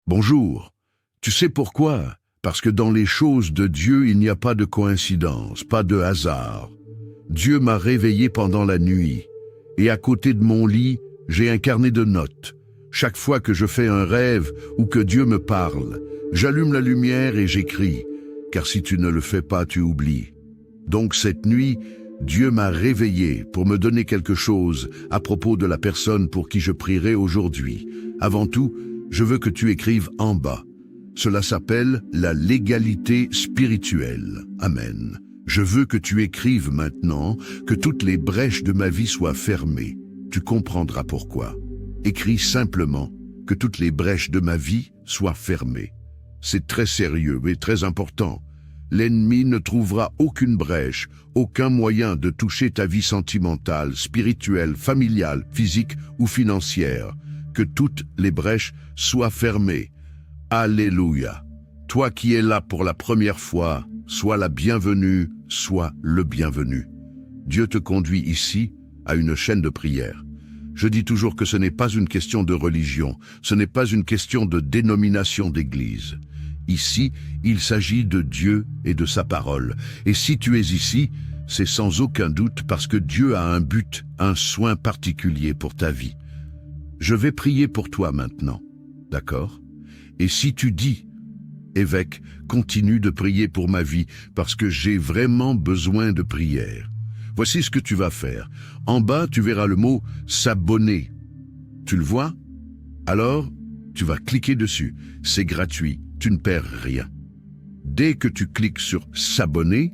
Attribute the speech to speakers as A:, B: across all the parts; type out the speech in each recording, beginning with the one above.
A: Bonjour. Tu sais pourquoi? Parce que dans les choses de Dieu, il n'y a pas de coïncidence, pas de hasard. Dieu m'a réveillé pendant la nuit, et à côté de mon lit, j'ai un carnet de notes. Chaque fois que je fais un rêve ou que Dieu me parle, j'allume la lumière et j'écris, car si tu ne le fais pas, tu oublies. Donc cette nuit, Dieu m'a réveillé pour me donner quelque chose à propos de la personne pour qui je prierai aujourd'hui. Avant tout, je veux que tu écrives en bas. Cela s'appelle la légalité spirituelle. Amen. Je veux que tu écrives maintenant que toutes les brèches de ma vie soient fermées. Tu comprendras pourquoi. Écris simplement que toutes les brèches de ma vie soient fermées. C'est très sérieux et très important. L'ennemi ne trouvera aucune brèche, aucun moyen de toucher ta vie sentimentale, spirituelle, familiale, physique ou financière. Que toutes les brèches soient fermées. Alléluia. Toi qui es là pour la première fois, sois la bienvenue, sois le bienvenu. Dieu te conduit ici à une chaîne de prière. Je dis toujours que ce n'est pas une question de religion, ce n'est pas une question de dénomination d'église. Ici, il s'agit de Dieu et de sa parole. Et si tu es ici, c'est sans aucun doute parce que Dieu a un but, un soin particulier pour ta vie. Je vais prier pour toi maintenant, d'accord? Et si tu dis, évêque, continue de prier pour ma vie parce que j'ai vraiment besoin de prière. Voici ce que tu vas faire. En bas, tu verras le mot « s'abonner ». Tu le vois? Alors, tu vas cliquer dessus. C'est gratuit, tu ne perds rien. Dès que tu cliques sur « s'abonner »,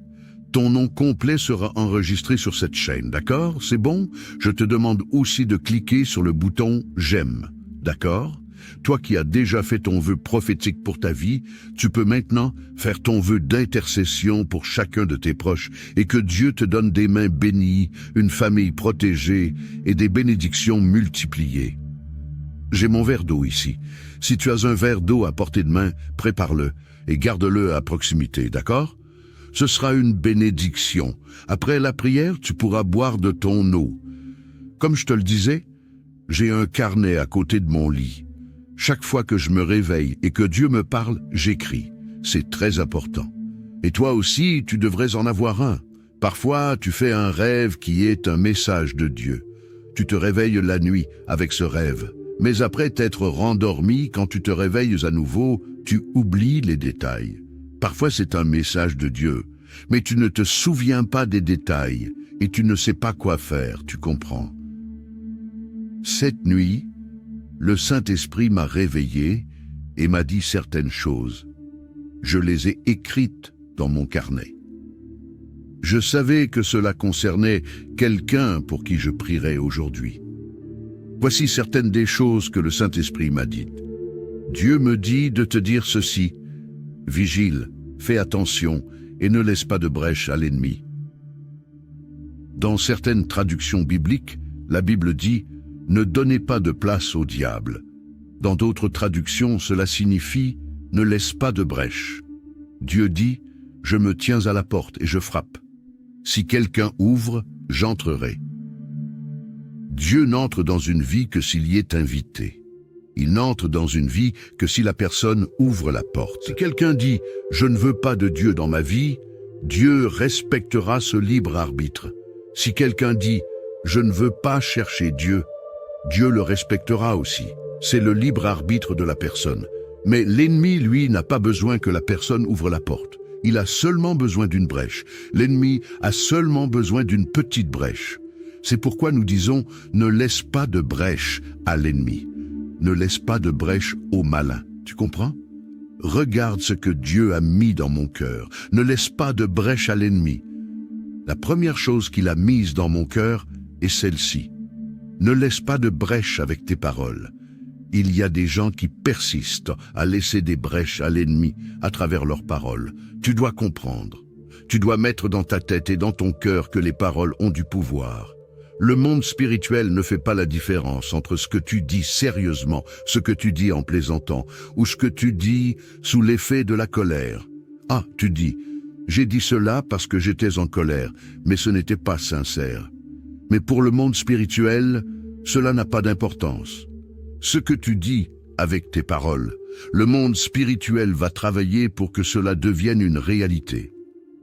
A: ton nom complet sera enregistré sur cette chaîne, d'accord? C'est bon? Je te demande aussi de cliquer sur le bouton « j'aime », d'accord? Toi qui as déjà fait ton vœu prophétique pour ta vie, tu peux maintenant faire ton vœu d'intercession pour chacun de tes proches et que Dieu te donne des mains bénies, une famille protégée et des bénédictions multipliées. J'ai mon verre d'eau ici. Si tu as un verre d'eau à portée de main, prépare-le et garde-le à proximité, d'accord? Ce sera une bénédiction. Après la prière, tu pourras boire de ton eau. Comme je te le disais, j'ai un carnet à côté de mon lit. Chaque fois que je me réveille et que Dieu me parle, j'écris. C'est très important. Et toi aussi, tu devrais en avoir un. Parfois, tu fais un rêve qui est un message de Dieu. Tu te réveilles la nuit avec ce rêve. Mais après t'être rendormi, quand tu te réveilles à nouveau, tu oublies les détails. Parfois, c'est un message de Dieu. Mais tu ne te souviens pas des détails et tu ne sais pas quoi faire, tu comprends. Cette nuit, le Saint-Esprit m'a réveillé et m'a dit certaines choses. Je les ai écrites dans mon carnet. Je savais que cela concernait quelqu'un pour qui je prierais aujourd'hui. Voici certaines des choses que le Saint-Esprit m'a dites. Dieu me dit de te dire ceci. Vigile, fais attention et ne laisse pas de brèche à l'ennemi. Dans certaines traductions bibliques, la Bible dit « Ne donnez pas de place au diable ». Dans d'autres traductions, cela signifie « Ne laisse pas de brèche ». Dieu dit « Je me tiens à la porte et je frappe. Si quelqu'un ouvre, j'entrerai ». Dieu n'entre dans une vie que s'il y est invité. Il n'entre dans une vie que si la personne ouvre la porte. Si quelqu'un dit « Je ne veux pas de Dieu dans ma vie », Dieu respectera ce libre arbitre. Si quelqu'un dit « Je ne veux pas chercher Dieu », Dieu le respectera aussi. C'est le libre arbitre de la personne. Mais l'ennemi, lui, n'a pas besoin que la personne ouvre la porte. Il a seulement besoin d'une brèche. L'ennemi a seulement besoin d'une petite brèche. C'est pourquoi nous disons « Ne laisse pas de brèche à l'ennemi ». Ne laisse pas de brèche au malin. Tu comprends? Regarde ce que Dieu a mis dans mon cœur. Ne laisse pas de brèche à l'ennemi. La première chose qu'il a mise dans mon cœur est celle-ci. Ne laisse pas de brèche avec tes paroles. Il y a des gens qui persistent à laisser des brèches à l'ennemi à travers leurs paroles. Tu dois comprendre. Tu dois mettre dans ta tête et dans ton cœur que les paroles ont du pouvoir. Le monde spirituel ne fait pas la différence entre ce que tu dis sérieusement, ce que tu dis en plaisantant, ou ce que tu dis sous l'effet de la colère. Ah, tu dis, j'ai dit cela parce que j'étais en colère, mais ce n'était pas sincère. Mais pour le monde spirituel, cela n'a pas d'importance. Ce que tu dis avec tes paroles, Le monde spirituel va travailler pour que cela devienne une réalité.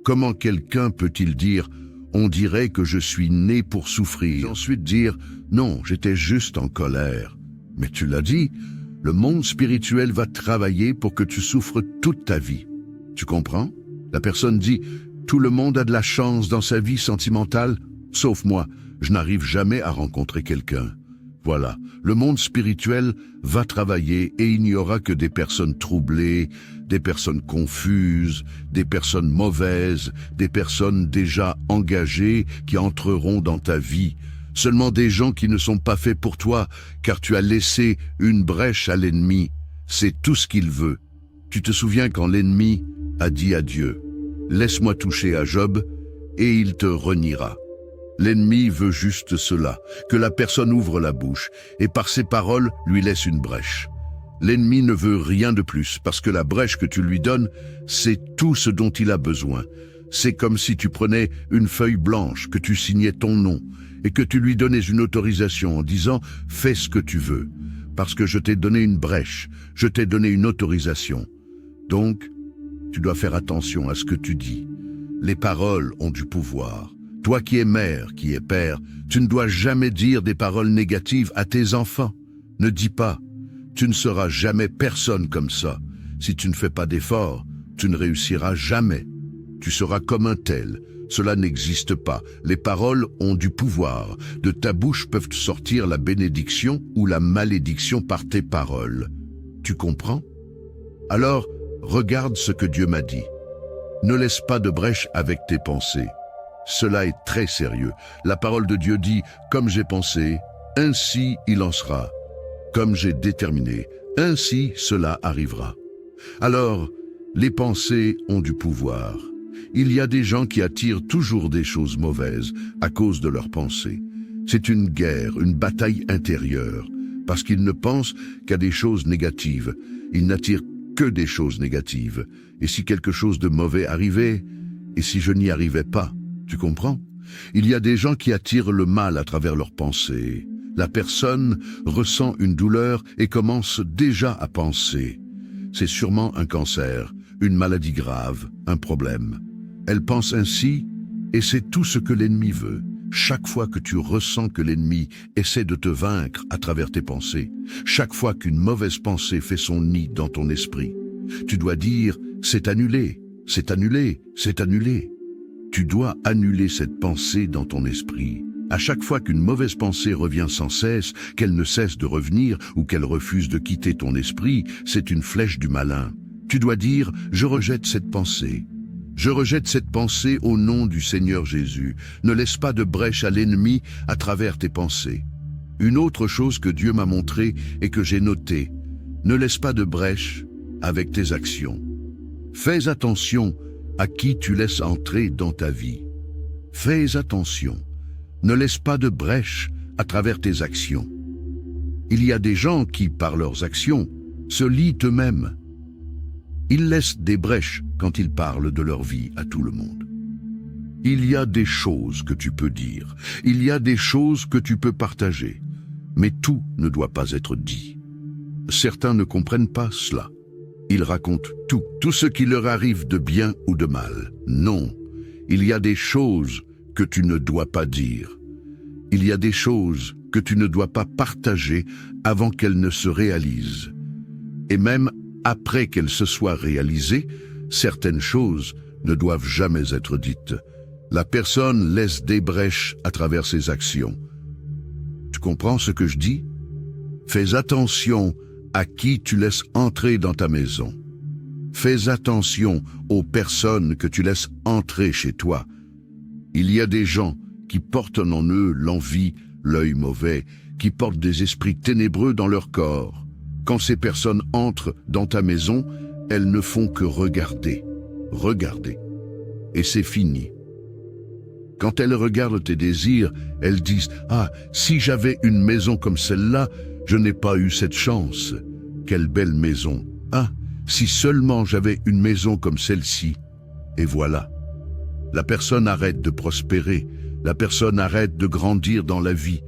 A: Comment quelqu'un peut-il dire « on dirait que je suis né pour souffrir » et ensuite dire « non, j'étais juste en colère ». Mais tu l'as dit, le monde spirituel va travailler pour que tu souffres toute ta vie. Tu comprends? La personne dit « tout le monde a de la chance dans sa vie sentimentale, sauf moi, je n'arrive jamais à rencontrer quelqu'un ». Voilà, le monde spirituel va travailler et il n'y aura que des personnes troublées, des personnes confuses, des personnes mauvaises, des personnes déjà engagées qui entreront dans ta vie. Seulement des gens qui ne sont pas faits pour toi, car tu as laissé une brèche à l'ennemi. C'est tout ce qu'il veut. Tu te souviens quand l'ennemi a dit à Dieu, « Laisse-moi toucher à Job, et il te reniera ». L'ennemi veut juste cela, que la personne ouvre la bouche et par ses paroles lui laisse une brèche. L'ennemi ne veut rien de plus parce que la brèche que tu lui donnes, c'est tout ce dont il a besoin. C'est comme si tu prenais une feuille blanche, que tu signais ton nom et que tu lui donnais une autorisation en disant « fais ce que tu veux » parce que je t'ai donné une brèche, je t'ai donné une autorisation. Donc, tu dois faire attention à ce que tu dis. Les paroles ont du pouvoir. Toi qui es mère, qui es père, tu ne dois jamais dire des paroles négatives à tes enfants. Ne dis pas, tu ne seras jamais personne comme ça. Si tu ne fais pas d'efforts, tu ne réussiras jamais. Tu seras comme un tel. Cela n'existe pas. Les paroles ont du pouvoir. De ta bouche peuvent sortir la bénédiction ou la malédiction par tes paroles. Tu comprends? Alors, regarde ce que Dieu m'a dit. Ne laisse pas de brèche avec tes pensées. Cela est très sérieux. La parole de Dieu dit « Comme j'ai pensé, ainsi il en sera. Comme j'ai déterminé, ainsi cela arrivera. » Alors, les pensées ont du pouvoir. Il y a des gens qui attirent toujours des choses mauvaises à cause de leurs pensées. C'est une guerre, une bataille intérieure, parce qu'ils ne pensent qu'à des choses négatives. Ils n'attirent que des choses négatives. Et si quelque chose de mauvais arrivait, et si je n'y arrivais pas, tu comprends? Il y a des gens qui attirent le mal à travers leurs pensées. La personne ressent une douleur et commence déjà à penser. C'est sûrement un cancer, une maladie grave, un problème. Elle pense ainsi et c'est tout ce que l'ennemi veut. Chaque fois que tu ressens que l'ennemi essaie de te vaincre à travers tes pensées, chaque fois qu'une mauvaise pensée fait son nid dans ton esprit, tu dois dire « c'est annulé, c'est annulé, c'est annulé ». Tu dois annuler cette pensée dans ton esprit. À chaque fois qu'une mauvaise pensée revient sans cesse, qu'elle ne cesse de revenir ou qu'elle refuse de quitter ton esprit, c'est une flèche du malin. Tu dois dire « je rejette cette pensée ». Je rejette cette pensée au nom du Seigneur Jésus. Ne laisse pas de brèche à l'ennemi à travers tes pensées. Une autre chose que Dieu m'a montrée et que j'ai notée, ne laisse pas de brèche avec tes actions. Fais attention à qui tu laisses entrer dans ta vie. Fais attention. Ne laisse pas de brèche à travers tes actions. Il y a des gens qui, par leurs actions, se lient eux-mêmes. Ils laissent des brèches quand ils parlent de leur vie à tout le monde. Il y a des choses que tu peux dire. Il y a des choses que tu peux partager. Mais tout ne doit pas être dit. Certains ne comprennent pas cela. Ils racontent tout ce qui leur arrive de bien ou de mal. Non, il y a des choses que tu ne dois pas dire. Il y a des choses que tu ne dois pas partager avant qu'elles ne se réalisent. Et même après qu'elles se soient réalisées, certaines choses ne doivent jamais être dites. La personne laisse des brèches à travers ses actions. Tu comprends ce que je dis? Fais attention à qui tu laisses entrer dans ta maison. Fais attention aux personnes que tu laisses entrer chez toi. Il y a des gens qui portent en eux l'envie, l'œil mauvais, qui portent des esprits ténébreux dans leur corps. Quand ces personnes entrent dans ta maison, elles ne font que regarder, regarder. Et c'est fini. Quand elles regardent tes désirs, elles disent « Ah, si j'avais une maison comme celle-là, je n'ai pas eu cette chance. Quelle belle maison. Ah, si seulement j'avais une maison comme celle-ci. » Et voilà. La personne arrête de prospérer. La personne arrête de grandir dans la vie.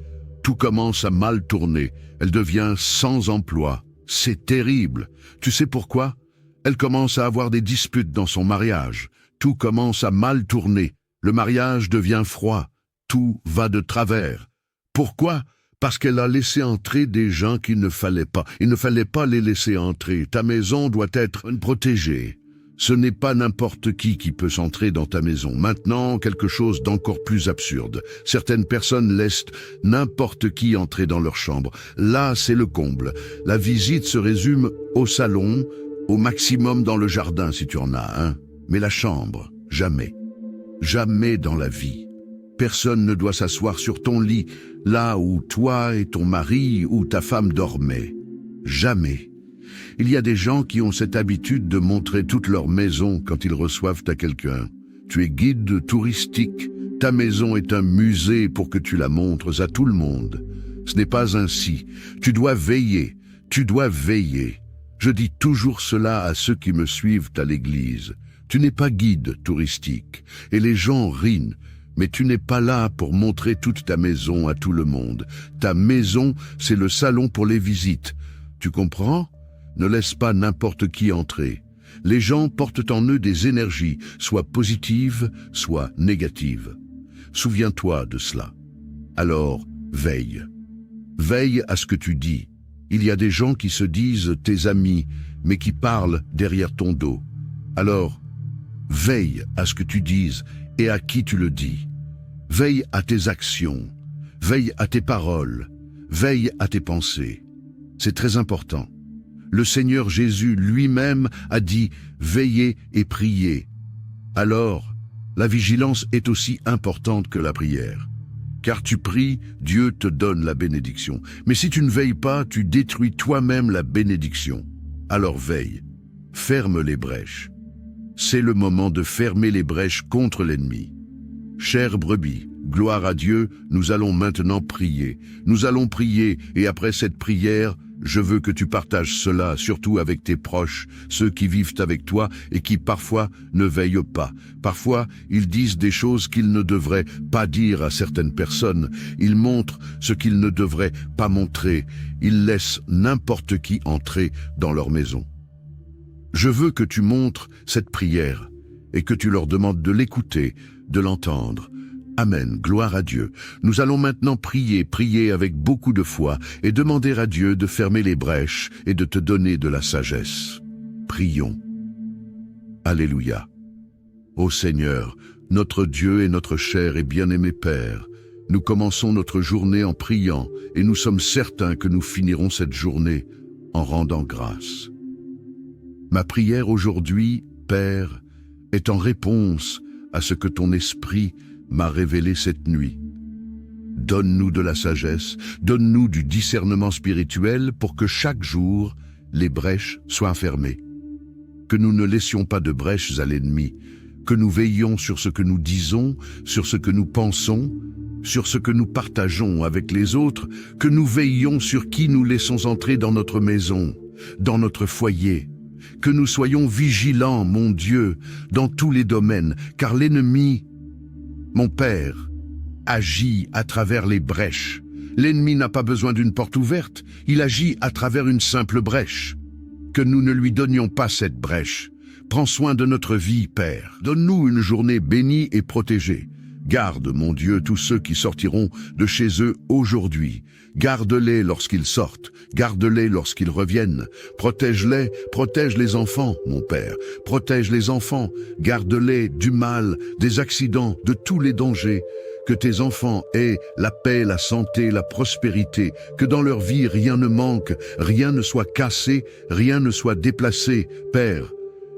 A: Tout commence à mal tourner. Elle devient sans emploi. C'est terrible. Tu sais pourquoi? Elle commence à avoir des disputes dans son mariage. Tout commence à mal tourner. Le mariage devient froid. Tout va de travers. Pourquoi? Parce qu'elle a laissé entrer des gens qu'il ne fallait pas. Il ne fallait pas les laisser entrer. Ta maison doit être protégée. Ce n'est pas n'importe qui peut s'entrer dans ta maison. Maintenant, quelque chose d'encore plus absurde. Certaines personnes laissent n'importe qui entrer dans leur chambre. Là, c'est le comble. La visite se résume au salon, au maximum dans le jardin si tu en as un. Mais la chambre, jamais. Jamais dans la vie. Personne ne doit s'asseoir sur ton lit, là où toi et ton mari ou ta femme dormaient. Jamais. Il y a des gens qui ont cette habitude de montrer toute leur maison quand ils reçoivent à quelqu'un. Tu es guide touristique. Ta maison est un musée pour que tu la montres à tout le monde. Ce n'est pas ainsi. Tu dois veiller. Tu dois veiller. Je dis toujours cela à ceux qui me suivent à l'église. Tu n'es pas guide touristique. Et les gens rient. Mais tu n'es pas là pour montrer toute ta maison à tout le monde. Ta maison, c'est le salon pour les visites. Tu comprends? Ne laisse pas n'importe qui entrer. Les gens portent en eux des énergies, soit positives, soit négatives. Souviens-toi de cela. Alors, veille. Veille à ce que tu dis. Il y a des gens qui se disent tes amis, mais qui parlent derrière ton dos. Alors, veille à ce que tu dises et à qui tu le dis. Veille à tes actions. Veille à tes paroles. Veille à tes pensées. C'est très important. Le Seigneur Jésus lui-même a dit « Veillez et priez ». Alors, la vigilance est aussi importante que la prière. Car tu pries, Dieu te donne la bénédiction. Mais si tu ne veilles pas, tu détruis toi-même la bénédiction. Alors veille, ferme les brèches. C'est le moment de fermer les brèches contre l'ennemi. Chère brebis, gloire à Dieu, nous allons maintenant prier. Nous allons prier et après cette prière, je veux que tu partages cela, surtout avec tes proches, ceux qui vivent avec toi et qui parfois ne veillent pas. Parfois, ils disent des choses qu'ils ne devraient pas dire à certaines personnes. Ils montrent ce qu'ils ne devraient pas montrer. Ils laissent n'importe qui entrer dans leur maison. Je veux que tu montres cette prière et que tu leur demandes de l'écouter, de l'entendre. Amen, gloire à Dieu. Nous allons maintenant prier avec beaucoup de foi et demander à Dieu de fermer les brèches et de te donner de la sagesse. Prions. Alléluia. Ô Seigneur, notre Dieu et notre cher et bien-aimé Père, nous commençons notre journée en priant et nous sommes certains que nous finirons cette journée en rendant grâce. Ma prière aujourd'hui, Père, est en réponse à ce que ton esprit m'a révélé cette nuit. Donne-nous de la sagesse, donne-nous du discernement spirituel pour que chaque jour, les brèches soient fermées. Que nous ne laissions pas de brèches à l'ennemi, que nous veillions sur ce que nous disons, sur ce que nous pensons, sur ce que nous partageons avec les autres, que nous veillions sur qui nous laissons entrer dans notre maison, dans notre foyer, que nous soyons vigilants, mon Dieu, dans tous les domaines, car l'ennemi, mon Père, agit à travers les brèches. L'ennemi n'a pas besoin d'une porte ouverte, il agit à travers une simple brèche. Que nous ne lui donnions pas cette brèche. Prends soin de notre vie, Père. Donne-nous une journée bénie et protégée. Garde, mon Dieu, tous ceux qui sortiront de chez eux aujourd'hui. Garde-les lorsqu'ils sortent, garde-les lorsqu'ils reviennent. Protège-les, protège les enfants, mon Père. Protège les enfants, garde-les du mal, des accidents, de tous les dangers. Que tes enfants aient la paix, la santé, la prospérité, que dans leur vie rien ne manque, rien ne soit cassé, rien ne soit déplacé. Père,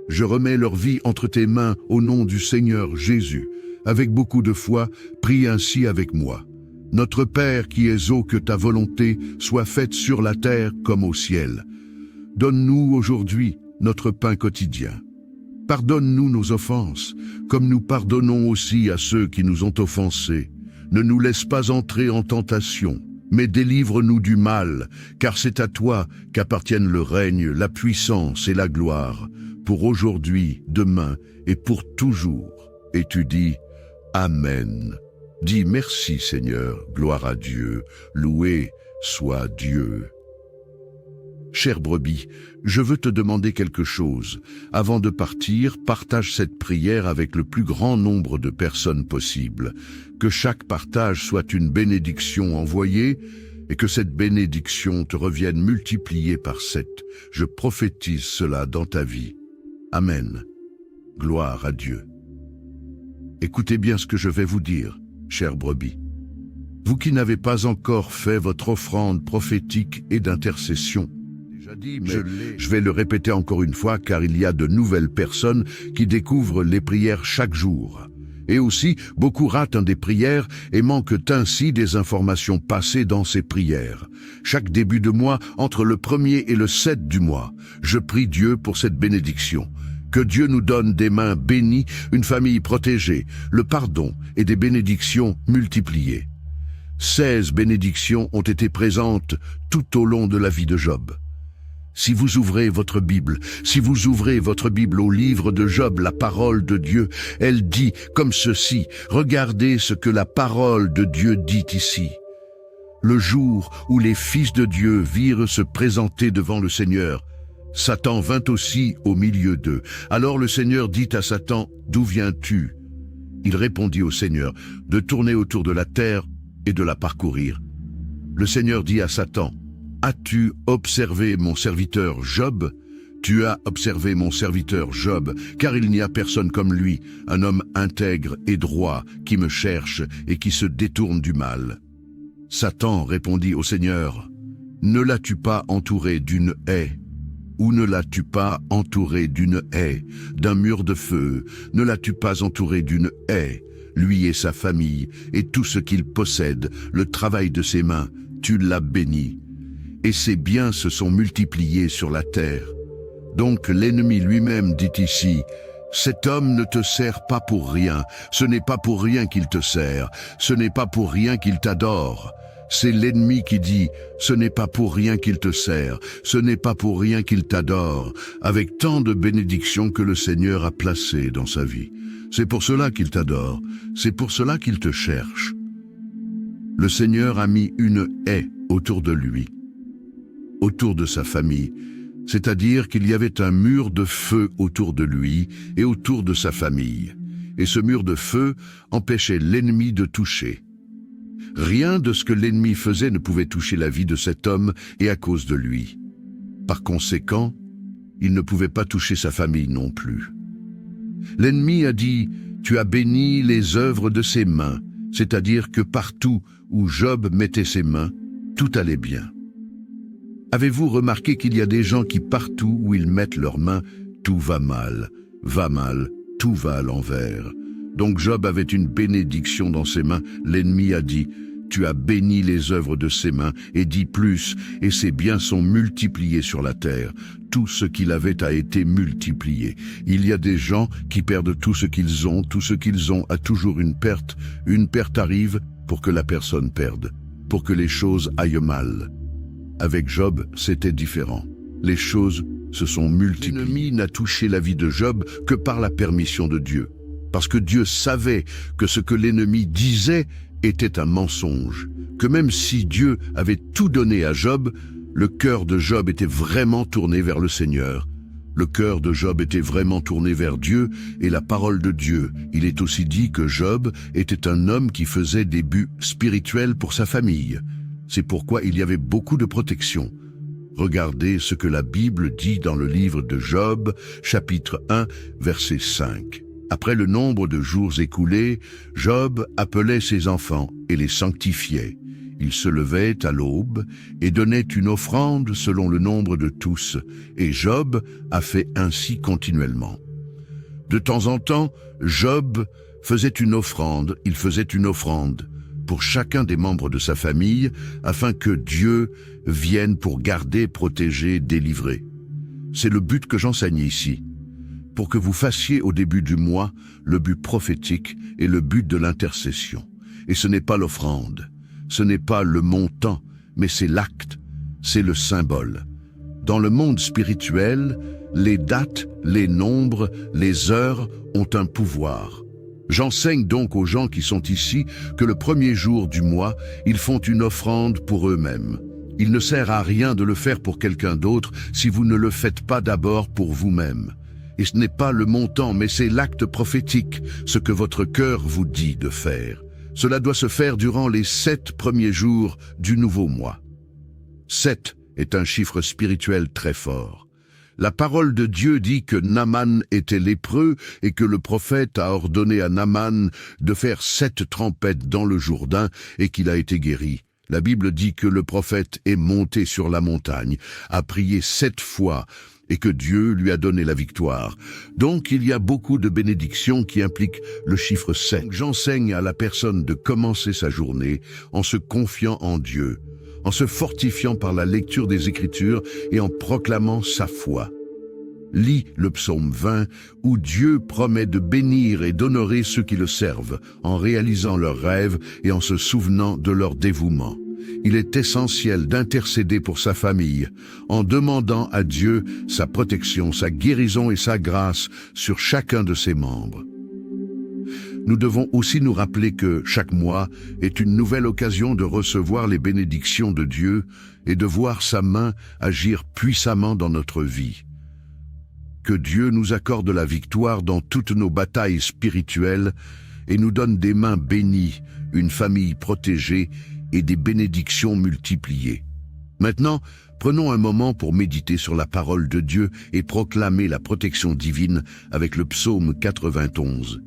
A: je remets leur vie entre tes mains au nom du Seigneur Jésus. Avec beaucoup de foi, prie ainsi avec moi. Notre Père qui es haut, que ta volonté soit faite sur la terre comme au ciel. Donne-nous aujourd'hui notre pain quotidien. Pardonne-nous nos offenses, comme nous pardonnons aussi à ceux qui nous ont offensés. Ne nous laisse pas entrer en tentation, mais délivre-nous du mal, car c'est à toi qu'appartiennent le règne, la puissance et la gloire, pour aujourd'hui, demain et pour toujours. Et tu dis, Amen. Dis merci Seigneur, gloire à Dieu, loué soit Dieu. Chère brebis, je veux te demander quelque chose. Avant de partir, partage cette prière avec le plus grand nombre de personnes possible. Que chaque partage soit une bénédiction envoyée et que cette bénédiction te revienne multipliée par 7. Je prophétise cela dans ta vie. Amen. Gloire à Dieu. Écoutez bien ce que je vais vous dire, chère brebis. Vous qui n'avez pas encore fait votre offrande prophétique et d'intercession, je vais le répéter encore une fois car il y a de nouvelles personnes qui découvrent les prières chaque jour. Et aussi, beaucoup ratent des prières et manquent ainsi des informations passées dans ces prières. Chaque début de mois, entre le 1er et le 7 du mois, je prie Dieu pour cette bénédiction. Que Dieu nous donne des mains bénies, une famille protégée, le pardon et des bénédictions multipliées. 16 bénédictions ont été présentes tout au long de la vie de Job. Si vous ouvrez votre Bible au livre de Job, la parole de Dieu, elle dit comme ceci, regardez ce que la parole de Dieu dit ici. Le jour où les fils de Dieu virent se présenter devant le Seigneur, Satan vint aussi au milieu d'eux. Alors le Seigneur dit à Satan, d'où viens-tu? Il répondit au Seigneur, de tourner autour de la terre et de la parcourir. Le Seigneur dit à Satan, as-tu observé mon serviteur Job? Tu as observé mon serviteur Job, car il n'y a personne comme lui, un homme intègre et droit, qui me cherche et qui se détourne du mal. Satan répondit au Seigneur, ne l'as-tu pas entouré d'une haie? Ou ne l'as-tu pas entouré d'une haie, d'un mur de feu? Ne l'as-tu pas entouré d'une haie? Lui et sa famille, et tout ce qu'il possède, le travail de ses mains, tu l'as béni. Et ses biens se sont multipliés sur la terre. Donc l'ennemi lui-même dit ici, cet homme ne te sert pas pour rien, ce n'est pas pour rien qu'il te sert, ce n'est pas pour rien qu'il t'adore. C'est l'ennemi qui dit, ce n'est pas pour rien qu'il te sert, ce n'est pas pour rien qu'il t'adore, avec tant de bénédictions que le Seigneur a placées dans sa vie. C'est pour cela qu'il t'adore, c'est pour cela qu'il te cherche. Le Seigneur a mis une haie autour de lui, autour de sa famille, c'est-à-dire qu'il y avait un mur de feu autour de lui et autour de sa famille. Et ce mur de feu empêchait l'ennemi de toucher. Rien de ce que l'ennemi faisait ne pouvait toucher la vie de cet homme et à cause de lui. Par conséquent, il ne pouvait pas toucher sa famille non plus. L'ennemi a dit, tu as béni les œuvres de ses mains, c'est-à-dire que partout où Job mettait ses mains, tout allait bien. Avez-vous remarqué qu'il y a des gens qui partout où ils mettent leurs mains, tout va mal, tout va à l'envers. Donc Job avait une bénédiction dans ses mains. L'ennemi a dit, tu as béni les œuvres de ses mains, et dit plus, et ses biens sont multipliés sur la terre. Tout ce qu'il avait a été multiplié. Il y a des gens qui perdent tout ce qu'ils ont a toujours une perte. Une perte arrive pour que la personne perde, pour que les choses aillent mal. Avec Job, c'était différent. Les choses se sont multipliées. L'ennemi n'a touché la vie de Job que par la permission de Dieu. Parce que Dieu savait que ce que l'ennemi disait était un mensonge, que même si Dieu avait tout donné à Job, le cœur de Job était vraiment tourné vers le Seigneur. Le cœur de Job était vraiment tourné vers Dieu et la parole de Dieu. Il est aussi dit que Job était un homme qui faisait des buts spirituels pour sa famille. C'est pourquoi il y avait beaucoup de protection. Regardez ce que la Bible dit dans le livre de Job, chapitre 1, verset 5. Après le nombre de jours écoulés, Job appelait ses enfants et les sanctifiait. Il se levait à l'aube et donnait une offrande selon le nombre de tous, et Job a fait ainsi continuellement. De temps en temps, Job faisait une offrande, il faisait une offrande pour chacun des membres de sa famille, afin que Dieu vienne pour garder, protéger, délivrer. C'est le but que j'enseigne ici. Pour que vous fassiez au début du mois le but prophétique et le but de l'intercession. Et ce n'est pas l'offrande, ce n'est pas le montant, mais c'est l'acte, c'est le symbole. Dans le monde spirituel, les dates, les nombres, les heures ont un pouvoir. J'enseigne donc aux gens qui sont ici que le premier jour du mois, ils font une offrande pour eux-mêmes. Il ne sert à rien de le faire pour quelqu'un d'autre si vous ne le faites pas d'abord pour vous-même. Et ce n'est pas le montant, mais c'est l'acte prophétique, ce que votre cœur vous dit de faire. Cela doit se faire durant les 7 premiers jours du nouveau mois. 7 est un chiffre spirituel très fort. La parole de Dieu dit que Naaman était lépreux et que le prophète a ordonné à Naaman de faire 7 trempettes dans le Jourdain et qu'il a été guéri. La Bible dit que le prophète est monté sur la montagne, a prié 7 fois et que Dieu lui a donné la victoire. Donc il y a beaucoup de bénédictions qui impliquent le chiffre 7. J'enseigne à la personne de commencer sa journée en se confiant en Dieu, en se fortifiant par la lecture des Écritures et en proclamant sa foi. Lis le psaume 20 où Dieu promet de bénir et d'honorer ceux qui le servent en réalisant leurs rêves et en se souvenant de leur dévouement. Il est essentiel d'intercéder pour sa famille en demandant à Dieu sa protection, sa guérison et sa grâce sur chacun de ses membres. Nous devons aussi nous rappeler que chaque mois est une nouvelle occasion de recevoir les bénédictions de Dieu et de voir sa main agir puissamment dans notre vie. Que Dieu nous accorde la victoire dans toutes nos batailles spirituelles et nous donne des mains bénies, une famille protégée et des bénédictions multipliées. Maintenant, prenons un moment pour méditer sur la parole de Dieu et proclamer la protection divine avec le psaume 91.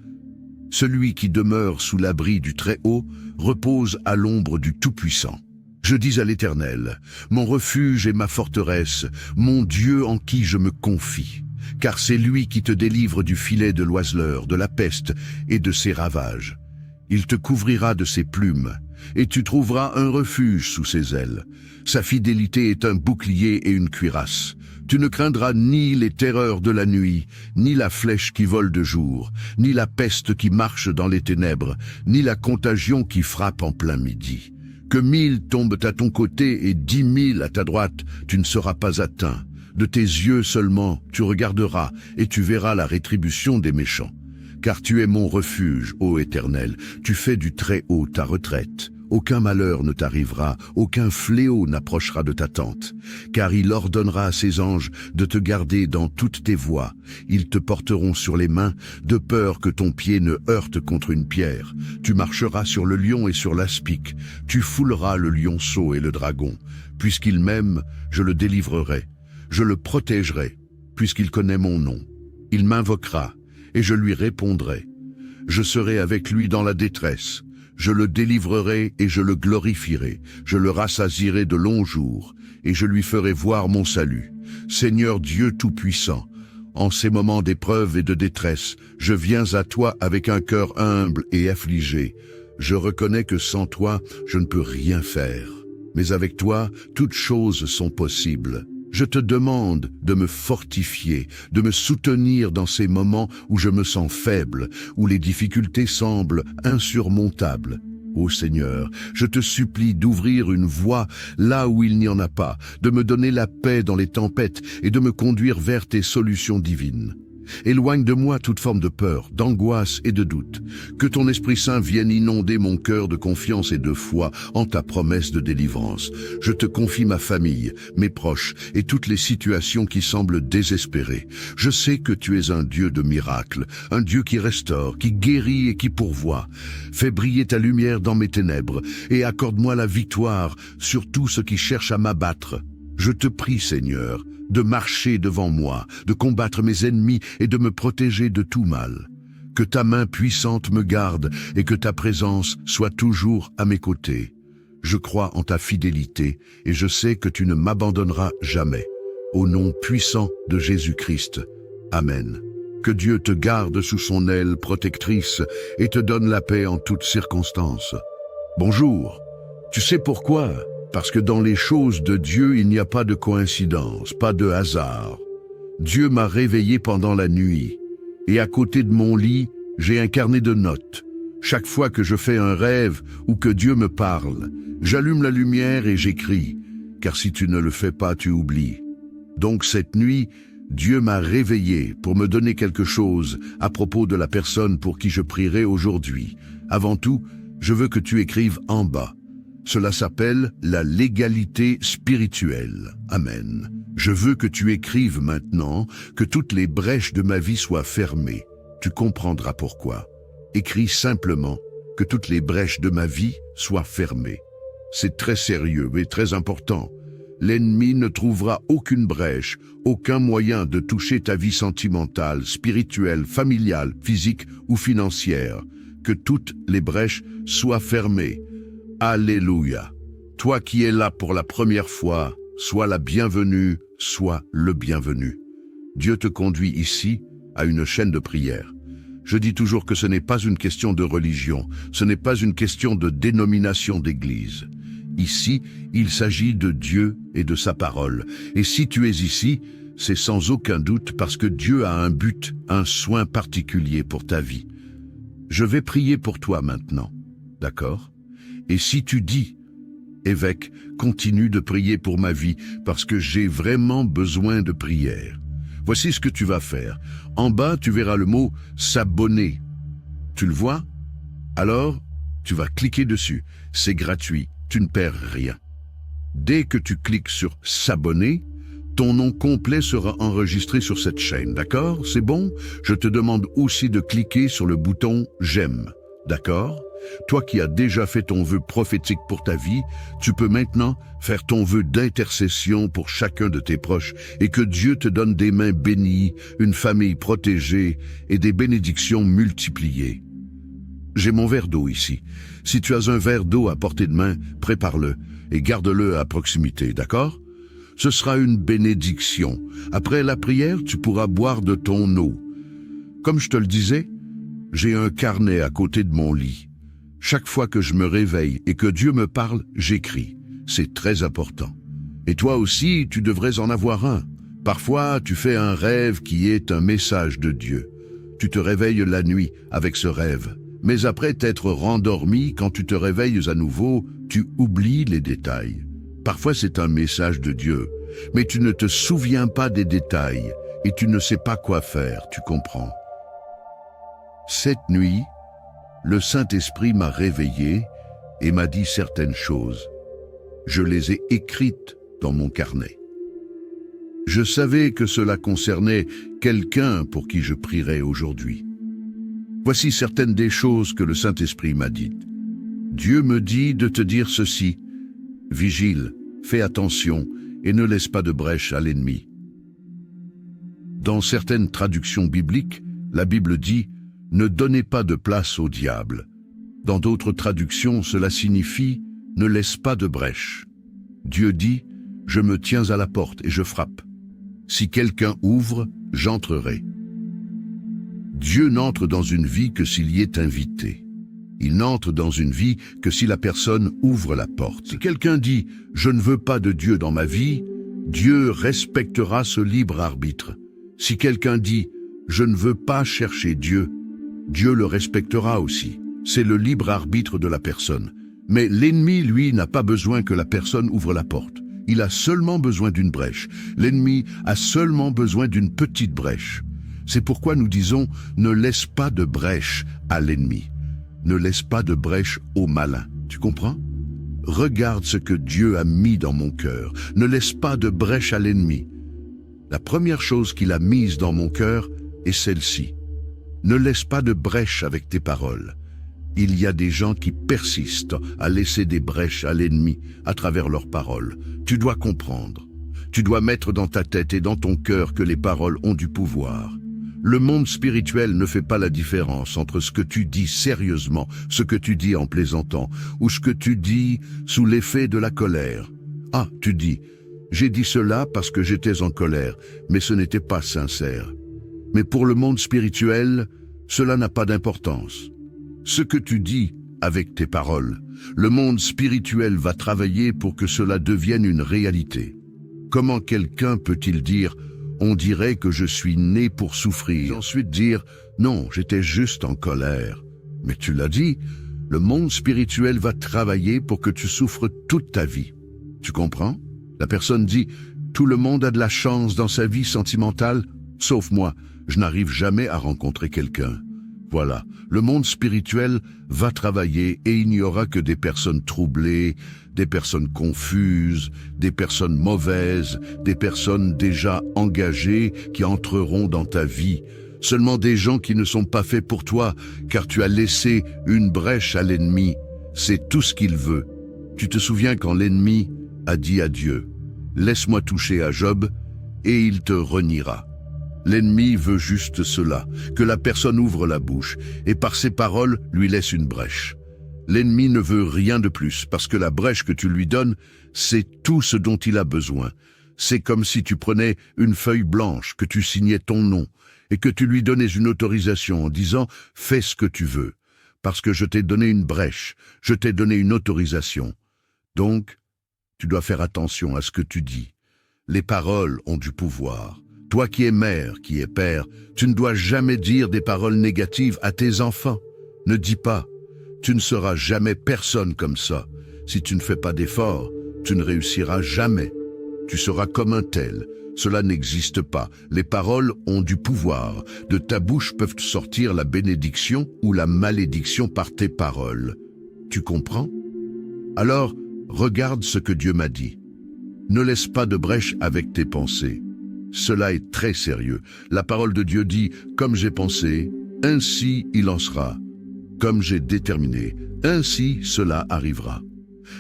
A: Celui qui demeure sous l'abri du Très-Haut repose à l'ombre du Tout-Puissant. Je dis à l'Éternel, mon refuge et ma forteresse, mon Dieu en qui je me confie. Car c'est lui qui te délivre du filet de l'oiseleur, de la peste et de ses ravages. Il te couvrira de ses plumes, et tu trouveras un refuge sous ses ailes. Sa fidélité est un bouclier et une cuirasse. Tu ne craindras ni les terreurs de la nuit, ni la flèche qui vole de jour, ni la peste qui marche dans les ténèbres, ni la contagion qui frappe en plein midi. Que 1000 tombent à ton côté et 10 000 à ta droite, tu ne seras pas atteint. De tes yeux seulement, tu regarderas et tu verras la rétribution des méchants. Car tu es mon refuge, ô Éternel, tu fais du Très-Haut ta retraite. Aucun malheur ne t'arrivera, aucun fléau n'approchera de ta tente. Car il ordonnera à ses anges de te garder dans toutes tes voies. Ils te porteront sur les mains, de peur que ton pied ne heurte contre une pierre. Tu marcheras sur le lion et sur l'aspic. Tu fouleras le lionceau et le dragon. Puisqu'il m'aime, je le délivrerai. Je le protégerai, puisqu'il connaît mon nom. Il m'invoquera, et je lui répondrai. Je serai avec lui dans la détresse. Je le délivrerai et je le glorifierai. Je le rassasierai de longs jours, et je lui ferai voir mon salut. Seigneur Dieu Tout-Puissant, en ces moments d'épreuve et de détresse, je viens à toi avec un cœur humble et affligé. Je reconnais que sans toi, je ne peux rien faire. Mais avec toi, toutes choses sont possibles. Je te demande de me fortifier, de me soutenir dans ces moments où je me sens faible, où les difficultés semblent insurmontables. Ô Seigneur, je te supplie d'ouvrir une voie là où il n'y en a pas, de me donner la paix dans les tempêtes et de me conduire vers tes solutions divines. Éloigne de moi toute forme de peur, d'angoisse et de doute. Que ton Esprit Saint vienne inonder mon cœur de confiance et de foi en ta promesse de délivrance. Je te confie ma famille, mes proches et toutes les situations qui semblent désespérées. Je sais que tu es un Dieu de miracles, un Dieu qui restaure, qui guérit et qui pourvoit. Fais briller ta lumière dans mes ténèbres et accorde-moi la victoire sur tout ce qui cherche à m'abattre. Je te prie, Seigneur, de marcher devant moi, de combattre mes ennemis et de me protéger de tout mal. Que ta main puissante me garde et que ta présence soit toujours à mes côtés. Je crois en ta fidélité et je sais que tu ne m'abandonneras jamais. Au nom puissant de Jésus-Christ. Amen. Que Dieu te garde sous son aile protectrice et te donne la paix en toutes circonstances. Bonjour. Tu sais pourquoi ? Parce que dans les choses de Dieu, il n'y a pas de coïncidence, pas de hasard. Dieu m'a réveillé pendant la nuit, et à côté de mon lit, j'ai un carnet de notes. Chaque fois que je fais un rêve ou que Dieu me parle, j'allume la lumière et j'écris, car si tu ne le fais pas, tu oublies. Donc cette nuit, Dieu m'a réveillé pour me donner quelque chose à propos de la personne pour qui je prierai aujourd'hui. Avant tout, je veux que tu écrives en bas. Cela s'appelle la légalité spirituelle. Amen. Je veux que tu écrives maintenant que toutes les brèches de ma vie soient fermées. Tu comprendras pourquoi. Écris simplement que toutes les brèches de ma vie soient fermées. C'est très sérieux et très important. L'ennemi ne trouvera aucune brèche, aucun moyen de toucher ta vie sentimentale, spirituelle, familiale, physique ou financière. Que toutes les brèches soient fermées. Alléluia. Toi qui es là pour la première fois, sois la bienvenue, sois le bienvenu. Dieu te conduit ici à une chaîne de prière. Je dis toujours que ce n'est pas une question de religion, ce n'est pas une question de dénomination d'église. Ici, il s'agit de Dieu et de sa parole. Et si tu es ici, c'est sans aucun doute parce que Dieu a un but, un soin particulier pour ta vie. Je vais prier pour toi maintenant, d'accord? Et si tu dis, évêque, continue de prier pour ma vie parce que j'ai vraiment besoin de prière. Voici ce que tu vas faire. En bas, tu verras le mot « s'abonner ». Tu le vois? Alors, tu vas cliquer dessus. C'est gratuit, tu ne perds rien. Dès que tu cliques sur « s'abonner », ton nom complet sera enregistré sur cette chaîne, d'accord? C'est bon? Je te demande aussi de cliquer sur le bouton « j'aime », d'accord? Toi qui as déjà fait ton vœu prophétique pour ta vie, tu peux maintenant faire ton vœu d'intercession pour chacun de tes proches et que Dieu te donne des mains bénies, une famille protégée et des bénédictions multipliées. J'ai mon verre d'eau ici. Si tu as un verre d'eau à portée de main, prépare-le et garde-le à proximité, d'accord? Ce sera une bénédiction. Après la prière, tu pourras boire de ton eau. Comme je te le disais, j'ai un carnet à côté de mon lit. Chaque fois que je me réveille et que Dieu me parle, j'écris. C'est très important. Et toi aussi, tu devrais en avoir un. Parfois, tu fais un rêve qui est un message de Dieu. Tu te réveilles la nuit avec ce rêve. Mais après t'être rendormi, quand tu te réveilles à nouveau, tu oublies les détails. Parfois, c'est un message de Dieu, mais tu ne te souviens pas des détails et tu ne sais pas quoi faire, tu comprends. Cette nuit, le Saint-Esprit m'a réveillé et m'a dit certaines choses. Je les ai écrites dans mon carnet. Je savais que cela concernait quelqu'un pour qui je prierais aujourd'hui. Voici certaines des choses que le Saint-Esprit m'a dites. Dieu me dit de te dire ceci. Vigile, fais attention et ne laisse pas de brèche à l'ennemi. Dans certaines traductions bibliques, la Bible dit « Ne donnez pas de place au diable ». Dans d'autres traductions, cela signifie « Ne laisse pas de brèche ». Dieu dit « Je me tiens à la porte et je frappe. Si quelqu'un ouvre, j'entrerai ». Dieu n'entre dans une vie que s'il y est invité. Il n'entre dans une vie que si la personne ouvre la porte. Si quelqu'un dit « Je ne veux pas de Dieu dans ma vie », Dieu respectera ce libre arbitre. Si quelqu'un dit « Je ne veux pas chercher Dieu », Dieu le respectera aussi. C'est le libre arbitre de la personne. Mais l'ennemi, lui, n'a pas besoin que la personne ouvre la porte. Il a seulement besoin d'une brèche. L'ennemi a seulement besoin d'une petite brèche. C'est pourquoi nous disons « Ne laisse pas de brèche à l'ennemi ». Ne laisse pas de brèche au malin. Tu comprends? Regarde ce que Dieu a mis dans mon cœur. Ne laisse pas de brèche à l'ennemi. La première chose qu'il a mise dans mon cœur est celle-ci. Ne laisse pas de brèche avec tes paroles. Il y a des gens qui persistent à laisser des brèches à l'ennemi à travers leurs paroles. Tu dois comprendre. Tu dois mettre dans ta tête et dans ton cœur que les paroles ont du pouvoir. Le monde spirituel ne fait pas la différence entre ce que tu dis sérieusement, ce que tu dis en plaisantant, ou ce que tu dis sous l'effet de la colère. Ah, tu dis, j'ai dit cela parce que j'étais en colère, mais ce n'était pas sincère. Mais pour le monde spirituel, cela n'a pas d'importance. Ce que tu dis avec tes paroles, le monde spirituel va travailler pour que cela devienne une réalité. Comment quelqu'un peut-il dire « On dirait que je suis né pour souffrir » et ensuite dire « Non, j'étais juste en colère ». Mais tu l'as dit, le monde spirituel va travailler pour que tu souffres toute ta vie. Tu comprends? La personne dit « Tout le monde a de la chance dans sa vie sentimentale, sauf moi, je n'arrive jamais à rencontrer quelqu'un ». Voilà, le monde spirituel va travailler et il n'y aura que des personnes troublées, des personnes confuses, des personnes mauvaises, des personnes déjà engagées qui entreront dans ta vie. Seulement des gens qui ne sont pas faits pour toi, car tu as laissé une brèche à l'ennemi. C'est tout ce qu'il veut. Tu te souviens quand l'ennemi a dit à Dieu, « Laisse-moi toucher à Job, et il te reniera. » L'ennemi veut juste cela, que la personne ouvre la bouche, et par ses paroles lui laisse une brèche. L'ennemi ne veut rien de plus, parce que la brèche que tu lui donnes, c'est tout ce dont il a besoin. C'est comme si tu prenais une feuille blanche, que tu signais ton nom, et que tu lui donnais une autorisation en disant « Fais ce que tu veux », parce que je t'ai donné une brèche, je t'ai donné une autorisation. Donc, tu dois faire attention à ce que tu dis. Les paroles ont du pouvoir. Toi qui es mère, qui es père, tu ne dois jamais dire des paroles négatives à tes enfants. Ne dis pas « Tu ne seras jamais personne comme ça. Si tu ne fais pas d'efforts, tu ne réussiras jamais. Tu seras comme un tel. » Cela n'existe pas. Les paroles ont du pouvoir. De ta bouche peuvent sortir la bénédiction ou la malédiction par tes paroles. Tu comprends? Alors, regarde ce que Dieu m'a dit. Ne laisse pas de brèche avec tes pensées. Cela est très sérieux. La parole de Dieu dit « Comme j'ai pensé, ainsi il en sera. Comme j'ai déterminé, ainsi cela arrivera. »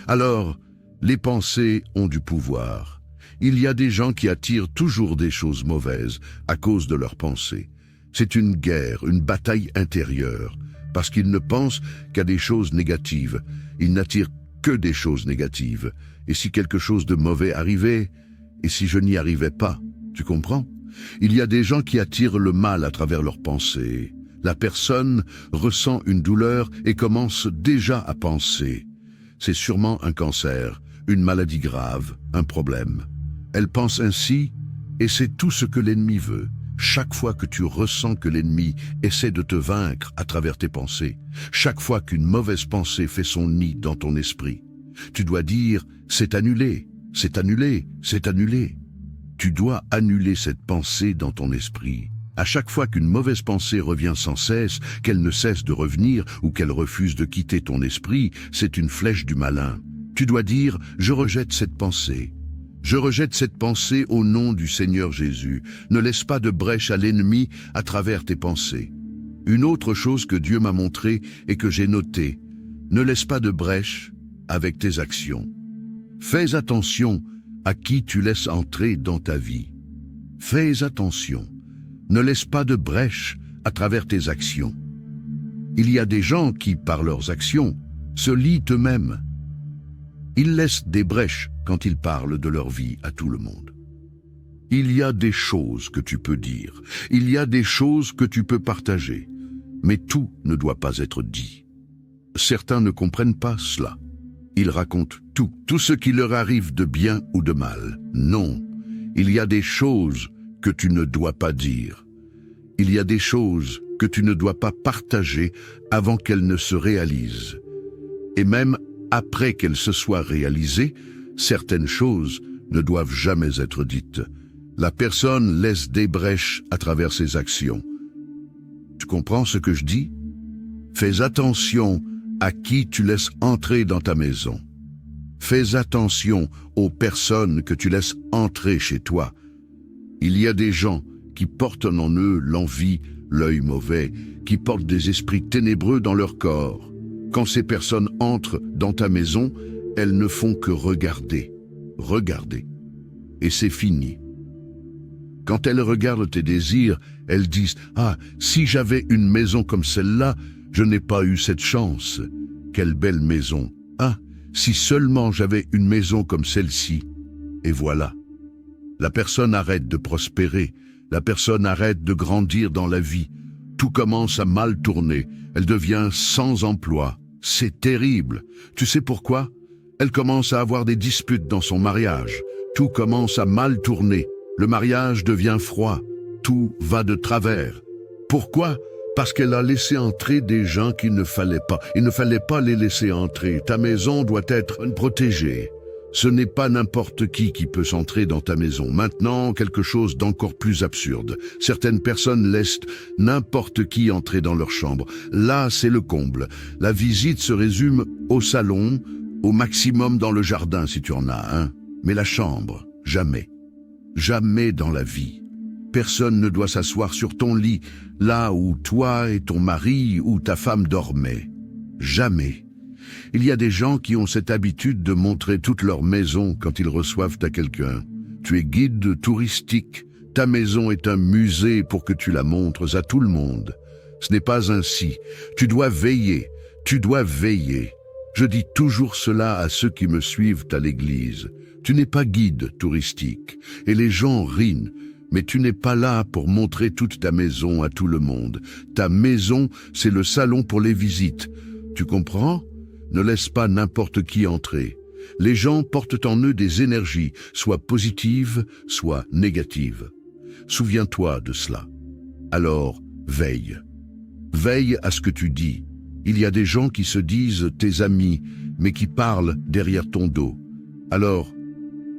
A: Alors, les pensées ont du pouvoir. Il y a des gens qui attirent toujours des choses mauvaises à cause de leurs pensées. C'est une guerre, une bataille intérieure, parce qu'ils ne pensent qu'à des choses négatives. Ils n'attirent que des choses négatives. Et si quelque chose de mauvais arrivait, et si je n'y arrivais pas, tu comprends? Il y a des gens qui attirent le mal à travers leurs pensées. La personne ressent une douleur et commence déjà à penser. C'est sûrement un cancer, une maladie grave, un problème. Elle pense ainsi, et c'est tout ce que l'ennemi veut. Chaque fois que tu ressens que l'ennemi essaie de te vaincre à travers tes pensées, chaque fois qu'une mauvaise pensée fait son nid dans ton esprit, tu dois dire « c'est annulé, c'est annulé, c'est annulé ». Tu dois annuler cette pensée dans ton esprit. À chaque fois qu'une mauvaise pensée revient sans cesse, qu'elle ne cesse de revenir ou qu'elle refuse de quitter ton esprit, c'est une flèche du malin. Tu dois dire « je rejette cette pensée ». Je rejette cette pensée au nom du Seigneur Jésus. Ne laisse pas de brèche à l'ennemi à travers tes pensées. Une autre chose que Dieu m'a montrée et que j'ai notée, ne laisse pas de brèche avec tes actions. Fais attention à qui tu laisses entrer dans ta vie. Fais attention. Ne laisse pas de brèche à travers tes actions. Il y a des gens qui, par leurs actions, se lient eux-mêmes. Ils laissent des brèches quand ils parlent de leur vie à tout le monde. Il y a des choses que tu peux dire, il y a des choses que tu peux partager, mais tout ne doit pas être dit. Certains ne comprennent pas cela. Ils racontent tout ce qui leur arrive de bien ou de mal. Non, il y a des choses que tu ne dois pas dire. Il y a des choses que tu ne dois pas partager avant qu'elles ne se réalisent. Et même après qu'elles se soient réalisées, certaines choses ne doivent jamais être dites. La personne laisse des brèches à travers ses actions. Tu comprends ce que je dis? Fais attention à qui tu laisses entrer dans ta maison. Fais attention aux personnes que tu laisses entrer chez toi. Il y a des gens qui portent en eux l'envie, l'œil mauvais, qui portent des esprits ténébreux dans leur corps. Quand ces personnes entrent dans ta maison, elles ne font que regarder, regarder. Et c'est fini. Quand elles regardent tes désirs, elles disent « Ah, si j'avais une maison comme celle-là, je n'ai pas eu cette chance. Quelle belle maison. Ah, si seulement j'avais une maison comme celle-ci. » Et voilà. La personne arrête de prospérer, la personne arrête de grandir dans la vie. Tout commence à mal tourner, elle devient sans emploi. C'est terrible. Tu sais pourquoi? Elle commence à avoir des disputes dans son mariage. Tout commence à mal tourner. Le mariage devient froid. Tout va de travers. Pourquoi? Parce qu'elle a laissé entrer des gens qu'il ne fallait pas. Il ne fallait pas les laisser entrer. Ta maison doit être protégée. Ce n'est pas n'importe qui peut s'entrer dans ta maison. Maintenant, quelque chose d'encore plus absurde. Certaines personnes laissent n'importe qui entrer dans leur chambre. Là, c'est le comble. La visite se résume au salon, au maximum dans le jardin si tu en as un. Mais la chambre, jamais. Jamais dans la vie. Personne ne doit s'asseoir sur ton lit, là où toi et ton mari ou ta femme dormaient. Jamais. Il y a des gens qui ont cette habitude de montrer toute leur maison quand ils reçoivent à quelqu'un. Tu es guide touristique. Ta maison est un musée pour que tu la montres à tout le monde. Ce n'est pas ainsi. Tu dois veiller. Tu dois veiller. Je dis toujours cela à ceux qui me suivent à l'église. Tu n'es pas guide touristique. Et les gens rient. Mais tu n'es pas là pour montrer toute ta maison à tout le monde. Ta maison, c'est le salon pour les visites. Tu comprends ? Ne laisse pas n'importe qui entrer. Les gens portent en eux des énergies, soit positives, soit négatives. Souviens-toi de cela. Alors, veille. Veille à ce que tu dis. Il y a des gens qui se disent tes amis, mais qui parlent derrière ton dos. Alors,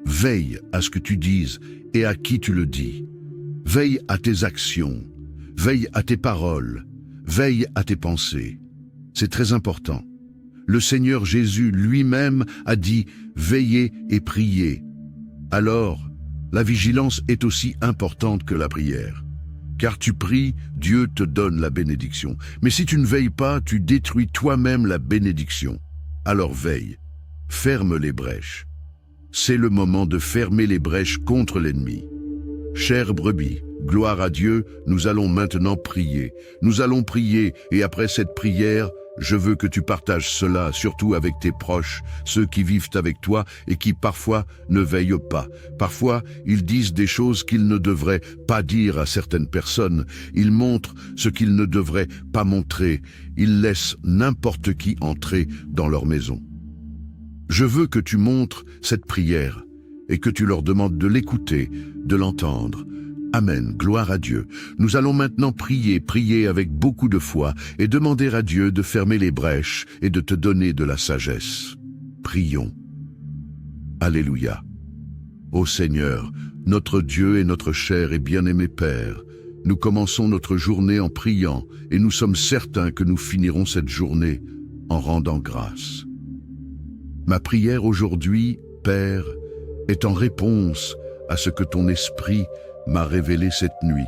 A: veille à ce que tu dises et à qui tu le dis. Veille à tes actions. Veille à tes paroles. Veille à tes pensées. C'est très important. Le Seigneur Jésus lui-même a dit « Veillez et priez ». Alors, la vigilance est aussi importante que la prière. Car tu pries, Dieu te donne la bénédiction. Mais si tu ne veilles pas, tu détruis toi-même la bénédiction. Alors veille, ferme les brèches. C'est le moment de fermer les brèches contre l'ennemi. Chère brebis, gloire à Dieu, nous allons maintenant prier. Nous allons prier et après cette prière, je veux que tu partages cela, surtout avec tes proches, ceux qui vivent avec toi et qui parfois ne veillent pas. Parfois, ils disent des choses qu'ils ne devraient pas dire à certaines personnes. Ils montrent ce qu'ils ne devraient pas montrer. Ils laissent n'importe qui entrer dans leur maison. Je veux que tu montres cette prière et que tu leur demandes de l'écouter, de l'entendre. Amen, gloire à Dieu. Nous allons maintenant prier avec beaucoup de foi et demander à Dieu de fermer les brèches et de te donner de la sagesse. Prions. Alléluia. Ô Seigneur, notre Dieu et notre cher et bien-aimé Père, nous commençons notre journée en priant et nous sommes certains que nous finirons cette journée en rendant grâce. Ma prière aujourd'hui, Père, est en réponse à ce que ton esprit m'a révélé cette nuit.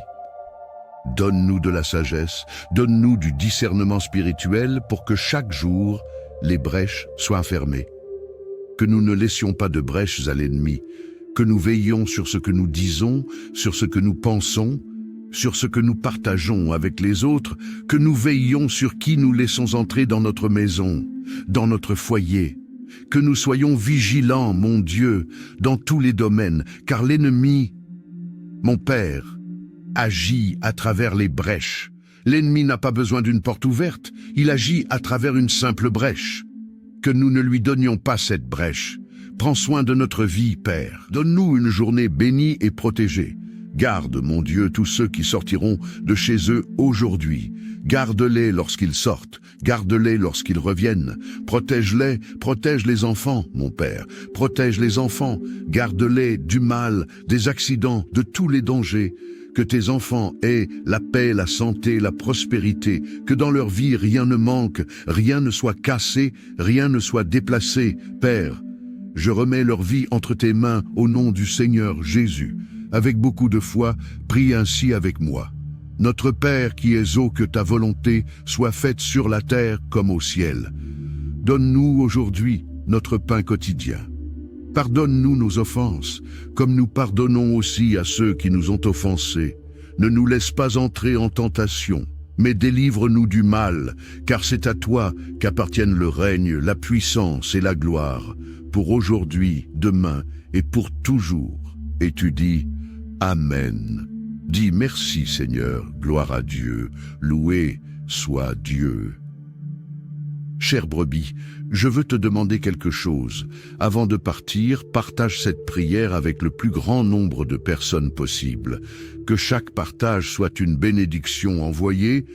A: Donne-nous de la sagesse, donne-nous du discernement spirituel pour que chaque jour, les brèches soient fermées. Que nous ne laissions pas de brèches à l'ennemi, que nous veillions sur ce que nous disons, sur ce que nous pensons, sur ce que nous partageons avec les autres, que nous veillions sur qui nous laissons entrer dans notre maison, dans notre foyer, que nous soyons vigilants, mon Dieu, dans tous les domaines, car l'ennemi, mon Père, agit à travers les brèches. L'ennemi n'a pas besoin d'une porte ouverte, il agit à travers une simple brèche. Que nous ne lui donnions pas cette brèche. Prends soin de notre vie, Père. Donne-nous une journée bénie et protégée. Garde, mon Dieu, tous ceux qui sortiront de chez eux aujourd'hui. Garde-les lorsqu'ils sortent, garde-les lorsqu'ils reviennent. Protège-les, protège les enfants, mon Père. Protège les enfants, garde-les du mal, des accidents, de tous les dangers. Que tes enfants aient la paix, la santé, la prospérité, que dans leur vie rien ne manque, rien ne soit cassé, rien ne soit déplacé. Père, je remets leur vie entre tes mains au nom du Seigneur Jésus. Avec beaucoup de foi, prie ainsi avec moi. Notre Père qui es haut, que ta volonté soit faite sur la terre comme au ciel. Donne-nous aujourd'hui notre pain quotidien. Pardonne-nous nos offenses, comme nous pardonnons aussi à ceux qui nous ont offensés. Ne nous laisse pas entrer en tentation, mais délivre-nous du mal, car c'est à toi qu'appartiennent le règne, la puissance et la gloire, pour aujourd'hui, demain et pour toujours. Et tu dis, Amen. Dis merci Seigneur, gloire à Dieu, loué soit Dieu. Chère brebis, je veux te demander quelque chose. Avant de partir, partage cette prière avec le plus grand nombre de personnes possible. Que chaque partage soit une bénédiction envoyée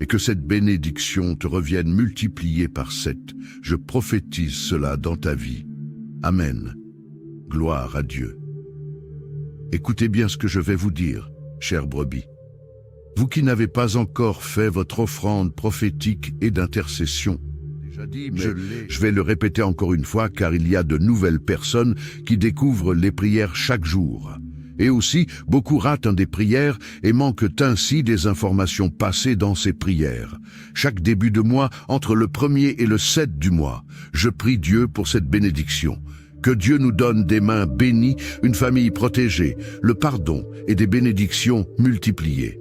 A: et que cette bénédiction te revienne multipliée par 7. Je prophétise cela dans ta vie. Amen. Gloire à Dieu. Écoutez bien ce que je vais vous dire, chères brebis. Vous qui n'avez pas encore fait votre offrande prophétique et d'intercession, déjà dit, mais je vais le répéter encore une fois car il y a de nouvelles personnes qui découvrent les prières chaque jour. Et aussi, beaucoup ratent des prières et manquent ainsi des informations passées dans ces prières. Chaque début de mois, entre le 1er et le 7 du mois, je prie Dieu pour cette bénédiction. Que Dieu nous donne des mains bénies, une famille protégée, le pardon et des bénédictions multipliées.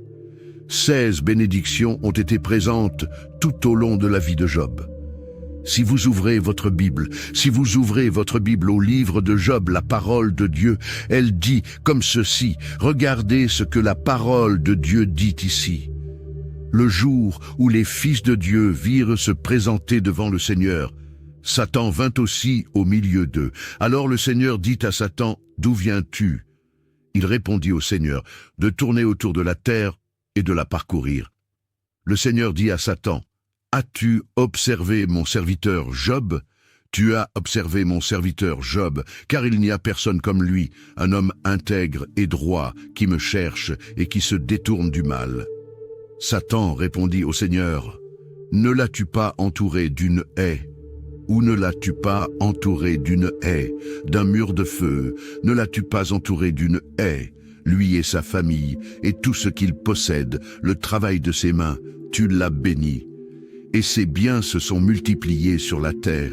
A: 16 bénédictions ont été présentes tout au long de la vie de Job. Si vous ouvrez votre Bible au livre de Job, la parole de Dieu, elle dit comme ceci, regardez ce que la parole de Dieu dit ici. Le jour où les fils de Dieu virent se présenter devant le Seigneur, Satan vint aussi au milieu d'eux. Alors le Seigneur dit à Satan, d'où viens-tu? Il répondit au Seigneur, de tourner autour de la terre et de la parcourir. Le Seigneur dit à Satan, as-tu observé mon serviteur Job? Tu as observé mon serviteur Job, car il n'y a personne comme lui, un homme intègre et droit, qui me cherche et qui se détourne du mal. Satan répondit au Seigneur, ne l'as-tu pas entouré d'une haie? Ou ne l'as-tu pas entouré d'une haie, d'un mur de feu? Ne l'as-tu pas entouré d'une haie? Lui et sa famille, et tout ce qu'il possède, le travail de ses mains, tu l'as béni. Et ses biens se sont multipliés sur la terre.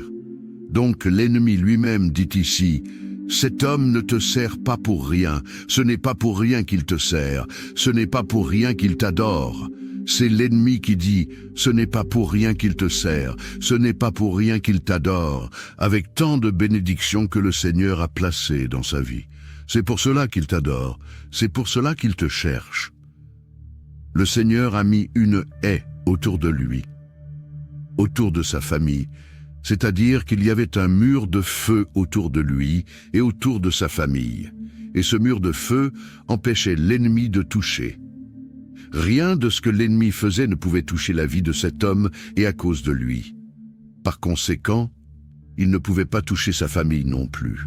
A: Donc l'ennemi lui-même dit ici, cet homme ne te sert pas pour rien, ce n'est pas pour rien qu'il te sert, ce n'est pas pour rien qu'il t'adore. C'est l'ennemi qui dit, ce n'est pas pour rien qu'il te sert, ce n'est pas pour rien qu'il t'adore, avec tant de bénédictions que le Seigneur a placées dans sa vie. C'est pour cela qu'il t'adore, c'est pour cela qu'il te cherche. Le Seigneur a mis une haie autour de lui, autour de sa famille, c'est-à-dire qu'il y avait un mur de feu autour de lui et autour de sa famille. Et ce mur de feu empêchait l'ennemi de toucher. Rien de ce que l'ennemi faisait ne pouvait toucher la vie de cet homme et à cause de lui. Par conséquent, il ne pouvait pas toucher sa famille non plus.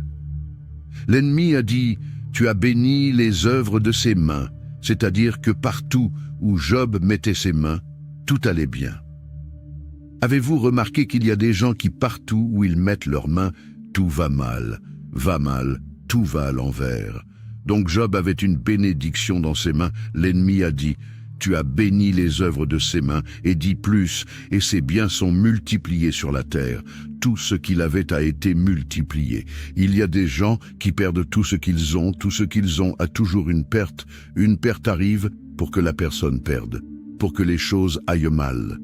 A: L'ennemi a dit, tu as béni les œuvres de ses mains, c'est-à-dire que partout où Job mettait ses mains, tout allait bien. Avez-vous remarqué qu'il y a des gens qui partout où ils mettent leurs mains, tout va mal, tout va à l'envers. Donc Job avait une bénédiction dans ses mains. L'ennemi a dit, tu as béni les œuvres de ses mains, et dit plus, et ses biens sont multipliés sur la terre. Tout ce qu'il avait a été multiplié. Il y a des gens qui perdent tout ce qu'ils ont a toujours une perte. Une perte arrive pour que la personne perde, pour que les choses aillent mal.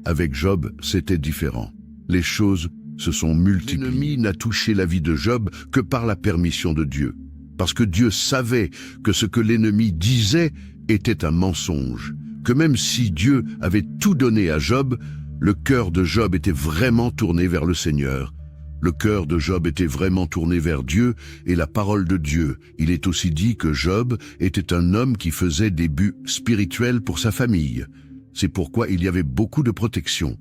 A: Avec Job, c'était différent. Les choses se sont multipliées. L'ennemi n'a touché la vie de Job que par la permission de Dieu. Parce que Dieu savait que ce que l'ennemi disait était un mensonge, que même si Dieu avait tout donné à Job, le cœur de Job était vraiment tourné vers le Seigneur. Le cœur de Job était vraiment tourné vers Dieu et la parole de Dieu. Il est aussi dit que Job était un homme qui faisait des buts spirituels pour sa famille. C'est pourquoi il y avait beaucoup de protection.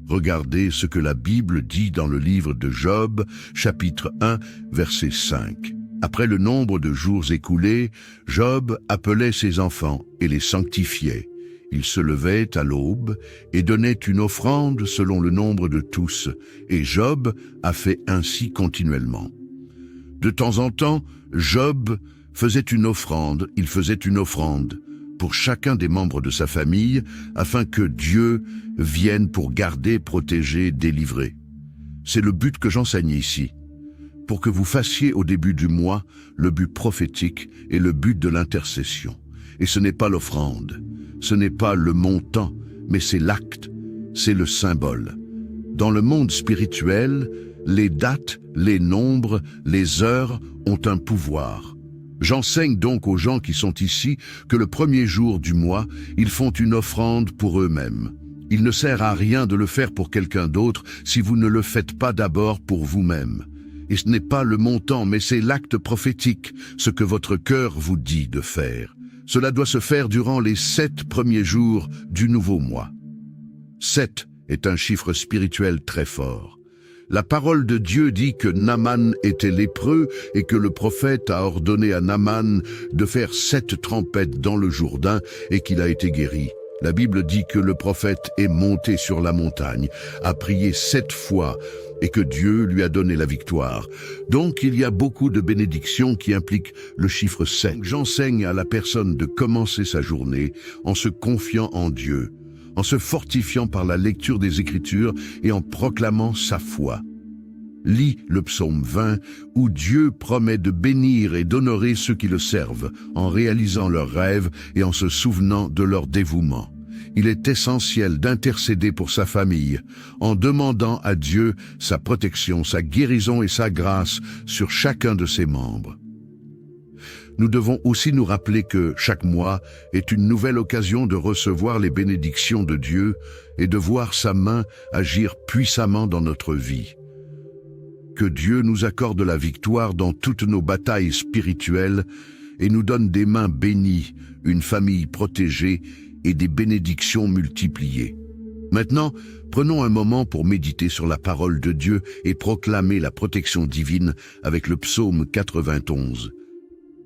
A: Regardez ce que la Bible dit dans le livre de Job, chapitre 1, verset 5. Après le nombre de jours écoulés, Job appelait ses enfants et les sanctifiait. Il se levait à l'aube et donnait une offrande selon le nombre de tous, et Job a fait ainsi continuellement. De temps en temps, Job faisait une offrande, pour chacun des membres de sa famille, afin que Dieu vienne pour garder, protéger, délivrer. C'est le but que j'enseigne ici, pour que vous fassiez au début du mois le but prophétique et le but de l'intercession. Et ce n'est pas l'offrande, ce n'est pas le montant, mais c'est l'acte, c'est le symbole. Dans le monde spirituel, les dates, les nombres, les heures ont un pouvoir. J'enseigne donc aux gens qui sont ici que le premier jour du mois, ils font une offrande pour eux-mêmes. Il ne sert à rien de le faire pour quelqu'un d'autre si vous ne le faites pas d'abord pour vous-même. Et ce n'est pas le montant, mais c'est l'acte prophétique, ce que votre cœur vous dit de faire. Cela doit se faire durant les 7 premiers jours du nouveau mois. 7 est un chiffre spirituel très fort. La parole de Dieu dit que Naaman était lépreux et que le prophète a ordonné à Naaman de faire 7 trempettes dans le Jourdain et qu'il a été guéri. La Bible dit que le prophète est monté sur la montagne, a prié 7 fois et que Dieu lui a donné la victoire. Donc il y a beaucoup de bénédictions qui impliquent le chiffre 7. J'enseigne à la personne de commencer sa journée en se confiant en Dieu, en se fortifiant par la lecture des Écritures et en proclamant sa foi. Lis le psaume 20 où Dieu promet de bénir et d'honorer ceux qui le servent en réalisant leurs rêves et en se souvenant de leur dévouement. Il est essentiel d'intercéder pour sa famille en demandant à Dieu sa protection, sa guérison et sa grâce sur chacun de ses membres. Nous devons aussi nous rappeler que chaque mois est une nouvelle occasion de recevoir les bénédictions de Dieu et de voir sa main agir puissamment dans notre vie. Que Dieu nous accorde la victoire dans toutes nos batailles spirituelles et nous donne des mains bénies, une famille protégée et des bénédictions multipliées. Maintenant, prenons un moment pour méditer sur la parole de Dieu et proclamer la protection divine avec le psaume 91.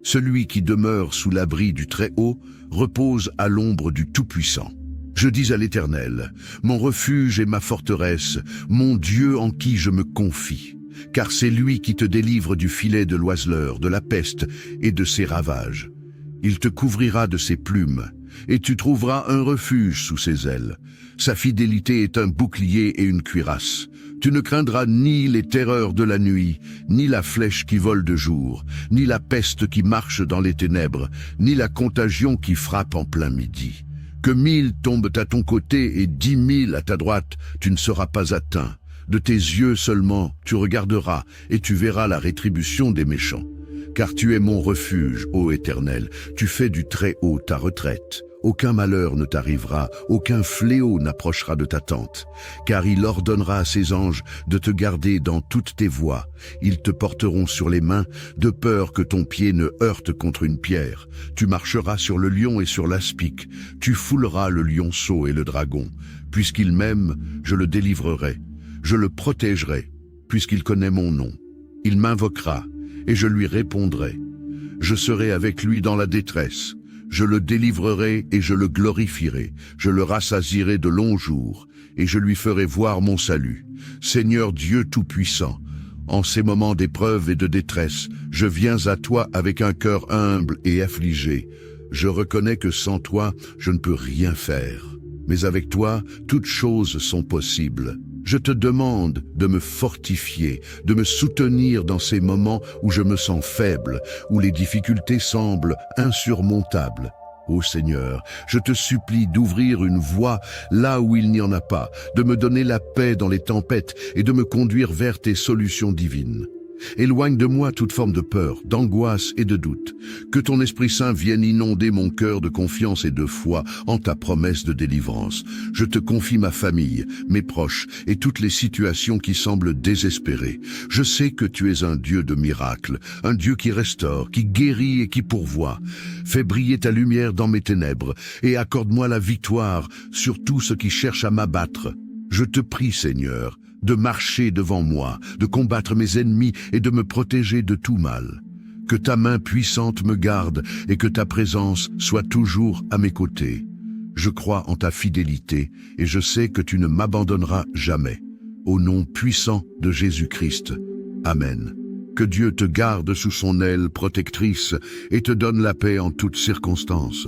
A: Celui qui demeure sous l'abri du Très-Haut repose à l'ombre du Tout-Puissant. Je dis à l'Éternel, mon refuge et ma forteresse, mon Dieu en qui je me confie. Car c'est lui qui te délivre du filet de l'oiseleur, de la peste et de ses ravages. Il te couvrira de ses plumes, et tu trouveras un refuge sous ses ailes. Sa fidélité est un bouclier et une cuirasse. Tu ne craindras ni les terreurs de la nuit, ni la flèche qui vole de jour, ni la peste qui marche dans les ténèbres, ni la contagion qui frappe en plein midi. Que 1000 tombent à ton côté et 10 000 à ta droite, tu ne seras pas atteint. De tes yeux seulement, tu regarderas et tu verras la rétribution des méchants. Car tu es mon refuge, ô Éternel, tu fais du Très-Haut ta retraite. Aucun malheur ne t'arrivera, aucun fléau n'approchera de ta tente. Car il ordonnera à ses anges de te garder dans toutes tes voies. Ils te porteront sur les mains, de peur que ton pied ne heurte contre une pierre. Tu marcheras sur le lion et sur l'aspic. Tu fouleras le lionceau et le dragon. Puisqu'il m'aime, je le délivrerai. Je le protégerai, puisqu'il connaît mon nom. Il m'invoquera, et je lui répondrai. Je serai avec lui dans la détresse. Je le délivrerai et je le glorifierai. Je le rassasierai de longs jours, et je lui ferai voir mon salut. Seigneur Dieu Tout-Puissant, en ces moments d'épreuve et de détresse, je viens à toi avec un cœur humble et affligé. Je reconnais que sans toi, je ne peux rien faire. Mais avec toi, toutes choses sont possibles. Je te demande de me fortifier, de me soutenir dans ces moments où je me sens faible, où les difficultés semblent insurmontables. Ô Seigneur, je te supplie d'ouvrir une voie là où il n'y en a pas, de me donner la paix dans les tempêtes et de me conduire vers tes solutions divines. Éloigne de moi toute forme de peur, d'angoisse et de doute. Que ton Esprit Saint vienne inonder mon cœur de confiance et de foi en ta promesse de délivrance. Je te confie ma famille, mes proches et toutes les situations qui semblent désespérées. Je sais que tu es un Dieu de miracles, un Dieu qui restaure, qui guérit et qui pourvoit. Fais briller ta lumière dans mes ténèbres et accorde-moi la victoire sur tout ce qui cherche à m'abattre. Je te prie, Seigneur, de marcher devant moi, de combattre mes ennemis et de me protéger de tout mal. Que ta main puissante me garde et que ta présence soit toujours à mes côtés. Je crois en ta fidélité et je sais que tu ne m'abandonneras jamais. Au nom puissant de Jésus-Christ. Amen. Que Dieu te garde sous son aile protectrice et te donne la paix en toutes circonstances.